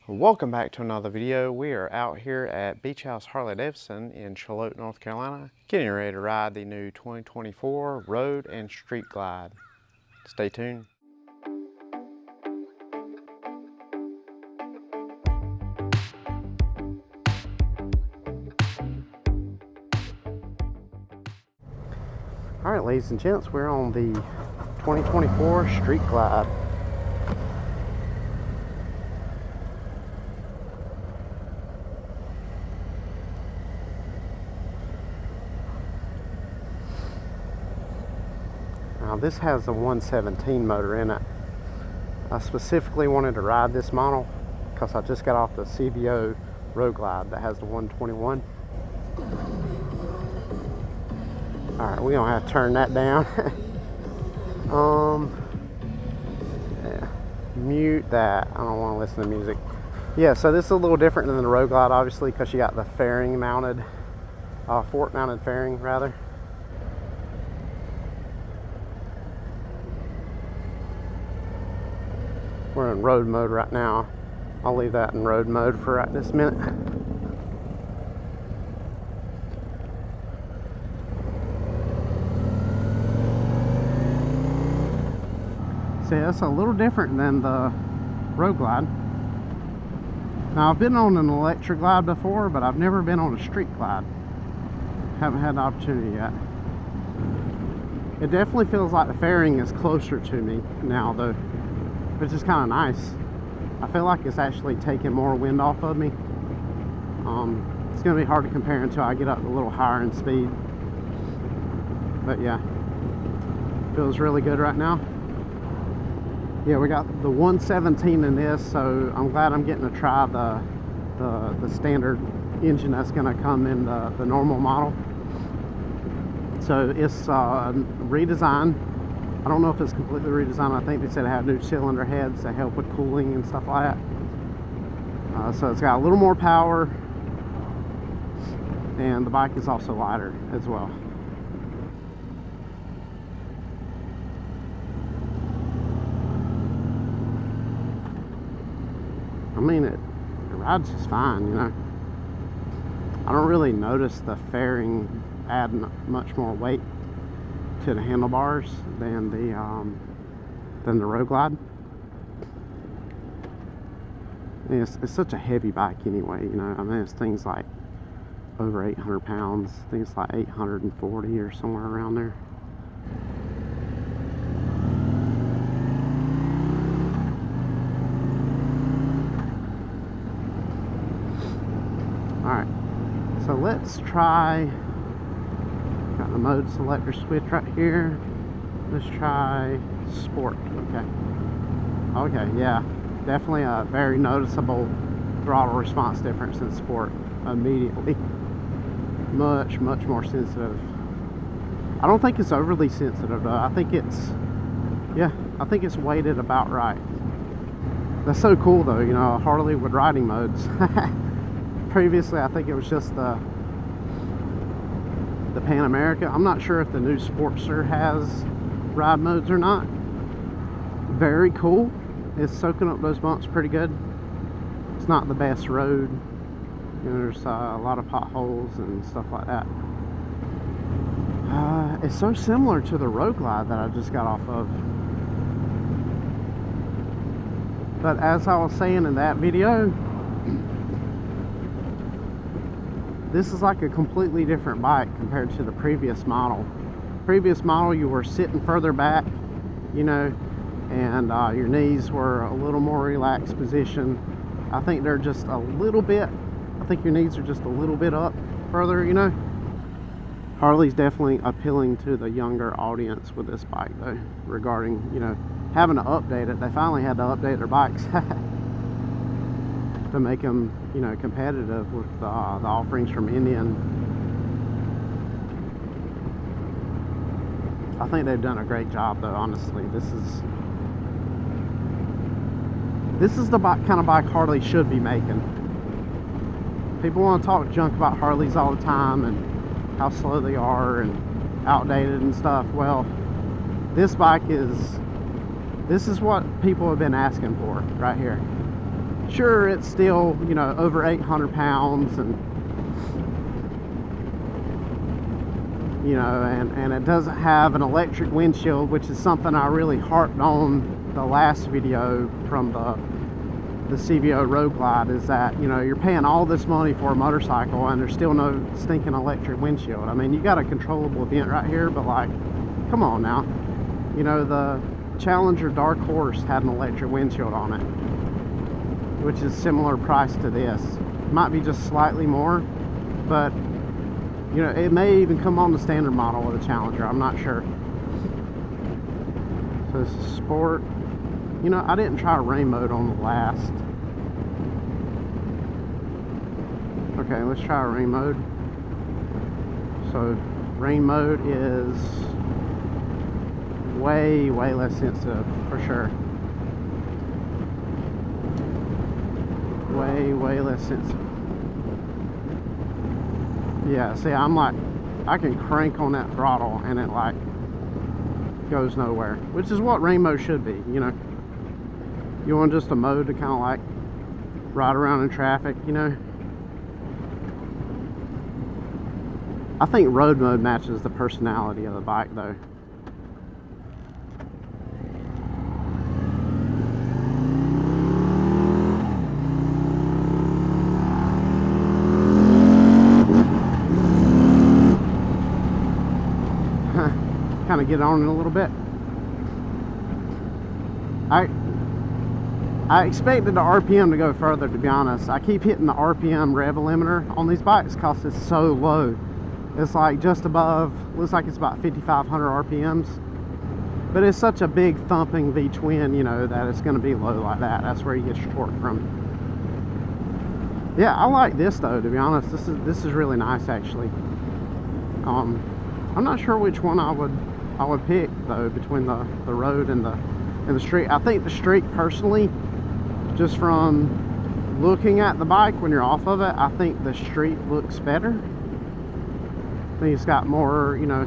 Welcome back to another video. We are out here at Beach House Harley Davidson in Charlotte, North Carolina, getting ready to ride the new 2024 Road and Street Glide. Stay tuned. All right, ladies and gents, we're on the 2024 Street Glide. Now this has a 117 motor in it. I specifically wanted to ride this model because I just got off the CVO Road Glide that has the 121. Alright, we're gonna have to turn that down. Yeah. Mute that. I don't want to listen to music. Yeah, so this is a little different than the Road Glide, obviously, because you got the fairing mounted, fork mounted fairing rather. We're in road mode right now. I'll leave that in road mode for right this minute. See, that's a little different than the Road Glide. Now, I've been on an electric glide before, but I've never been on a street glide. Haven't had the opportunity yet. It definitely feels like the fairing is closer to me now, though, which is kind of nice. I feel like it's actually taking more wind off of me. It's going to be hard to compare until I get up a little higher in speed. But yeah, feels really good right now. Yeah, we got the 117 in this, so I'm glad I'm getting to try the standard engine that's going to come in the normal model. So it's redesigned. I don't know if it's completely redesigned. I think they said it had new cylinder heads that help with cooling and stuff like that. So it's got a little more power, and the bike is also lighter as well. I mean, it rides just fine, you know. I don't really notice the fairing adding much more weight to the handlebars than the Road Glide. It's such a heavy bike anyway, you know. I mean, it's things like over 800 pounds, things like 840 or somewhere around there. Alright, so let's try, got the mode selector switch right here. Let's try sport. Okay, yeah, definitely a very noticeable throttle response difference in sport immediately. Much more sensitive. I don't think it's overly sensitive though. I think it's weighted about right. That's so cool though, you know, Harley with riding modes. Previously, I think it was just the Pan America. I'm not sure if the new Sportster has ride modes or not. Very cool. It's soaking up those bumps pretty good. It's not the best road. You know, there's a lot of potholes and stuff like that. It's so similar to the Road Glide that I just got off of. But as I was saying in that video, this is like a completely different bike compared to the previous model. Previous model, you were sitting further back, you know, and your knees were a little more relaxed position. I think they're just a little bit, I think your knees are just a little bit up further, you know. Harley's definitely appealing to the younger audience with this bike though, regarding, you know, having to update it. They finally had to update their bikes to make them, you know, competitive with the offerings from Indian. I think they've done a great job though, honestly. This is the kind of bike Harley should be making. People want to talk junk about Harleys all the time and how slow they are and outdated and stuff. Well, this bike is, this is what people have been asking for right here. Sure, it's still, you know, over 800 pounds, and you know, and it doesn't have an electric windshield, which is something I really harped on the last video from the CVO Road Glide, is that, you know, you're paying all this money for a motorcycle and there's still no stinking electric windshield. I mean, you got a controllable event right here, but like, come on now. You know, the Challenger Dark Horse had an electric windshield on it, which is similar price to this. Might be just slightly more, but you know, it may even come on the standard model of the Challenger, I'm not sure. So this is sport. You know, I didn't try rain mode on the last. Okay, let's try rain mode. So rain mode is way less sensitive, for sure. Way less sensitive. Yeah, see, I'm like, I can crank on that throttle and it like goes nowhere, which is what rain mode should be, you know. You want just a mode to kind of like ride around in traffic, you know. I think road mode matches the personality of the bike though. Kind of get on it a little bit. I expected the RPM to go further, to be honest. I keep hitting the RPM rev limiter on these bikes because it's so low. It's like just above, looks like it's about 5,500 RPMs. But it's such a big thumping V-twin, you know, that it's going to be low like that. That's where you get your torque from. Yeah, I like this though, to be honest. This is really nice actually. I'm not sure which one I would pick though, between the road and the street. I think the street, personally, just from looking at the bike when you're off of it, I think the street looks better. I think it's got more, you know,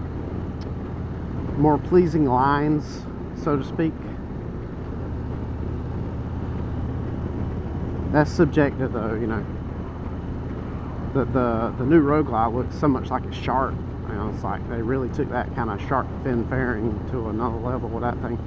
more pleasing lines, so to speak. That's subjective though, you know. The new Road Glide looks so much like it's sharp. You know, it's like they really took that kind of sharp fin fairing to another level with that thing.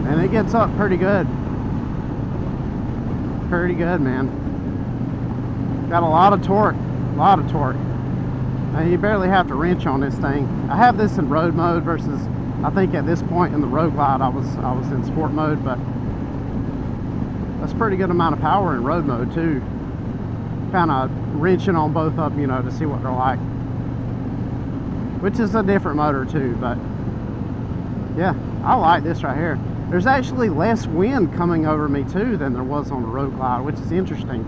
And it gets up pretty good. Pretty good, man. Got a lot of torque. And you barely have to wrench on this thing. I have this in road mode versus, I think at this point in the Road Glide I was in sport mode, but that's a pretty good amount of power in road mode too. Kind of wrenching on both of them, you know, to see what they're like, which is a different motor too. But yeah, I like this right here. There's actually less wind coming over me too than there was on the Road Glide, which is interesting.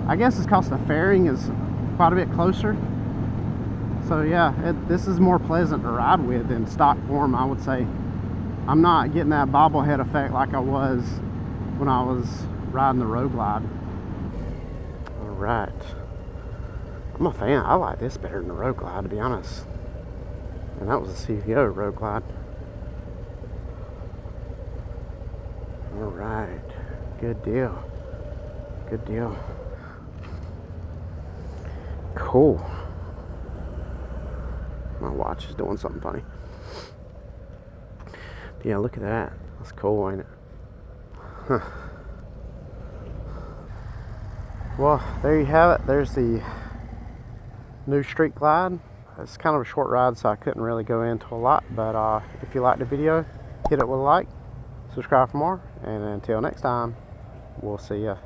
I guess it's because the fairing is quite a bit closer. So yeah, this is more pleasant to ride with in stock form, I would say. I'm not getting that bobblehead effect like I was when I was riding the Road Glide. All right, I'm a fan. I like this better than the Road Glide, to be honest. And that was a CVO Road Glide. All right, good deal. Good deal. Cool. My watch is doing something funny. Yeah, look at that. That's cool, ain't it? Huh. Well, there you have it. There's the new Street Glide. It's kind of a short ride, so I couldn't really go into a lot. But if you liked the video, hit it with a like, subscribe for more, and until next time, we'll see ya.